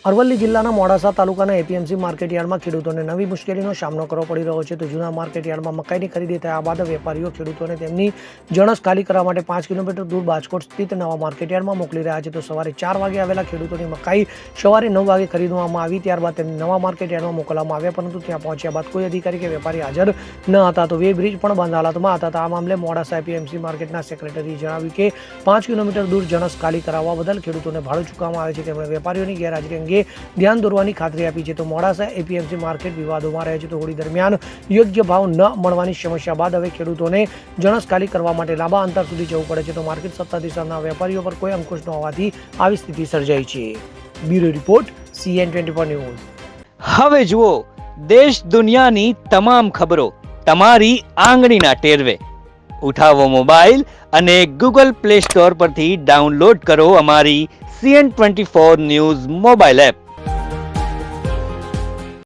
અરવલ્લી જિલ્લાના મોડાસા તાલુકાના એપીએમસી માર્કેટયાર્ડમાં ખેડૂતોને નવી મુશ્કેલીનો સામનો કરવો પડી રહ્યો છે. તો જૂના માર્કેટયાર્ડમાં મકાઈની ખરીદી થયા બાદ વેપારીઓ ખેડૂતોને તેમની જણસ ખાલી કરવા માટે 5 કિલોમીટર દૂર બાજકોટ સ્થિત નવા માર્કેટયાર્ડમાં મોકલી રહ્યા છે. તો સવારે 4 વાગે આવેલા ખેડૂતોની મકાઈ સવારે 9 વાગે ખરીદવામાં આવી, ત્યારબાદ તેમને નવા માર્કેટયાર્ડમાં મોકલવામાં આવ્યા, પરંતુ ત્યાં પહોંચ્યા બાદ કોઈ અધિકારી કે વેપારી હાજર ન હતા. તો વે બ્રિજ પણ બંધ હાલતમાં હતા. આ મામલે મોડાસા એપીએમસી માર્કેટના સેક્રેટરીએ જણાવ્યું કે 5 કિલોમીટર દૂર જણસ ખાલી કરાવવા બદલ ખેડૂતોને ભાડું ચૂકવવામાં આવે છે. તેમણે વેપારીઓની ગેરહાજરી અંગે ધ્યાન દોરવાની ખાતરી આપી છે. તો મોડાસા એપીએમસી માર્કેટ વિવાદોમાં રહે છે. તો હોળી દરમિયાન યોગ્ય ભાવ ન મળવાની સમસ્યા બાદ હવે ખેડૂતોને જણસ ખાલી કરવા માટે લાંબા અંતર સુધી જવું પડે છે. તો માર્કેટ સત્તાધીશોના વેપારીઓ પર કોઈ અંકુશ ન હોવાથી આવી સ્થિતિ સર્જાઈ છે. Bureau report CN24 news. હવે જુઓ દેશ દુનિયાની તમામ ખબરો તમારી આંગળીના ટેરવે. ઉઠાવો મોબાઈલ અને Google Play Store પરથી ડાઉનલોડ કરો અમારી CN24 ન્યૂઝ મોબાઈલ એપ.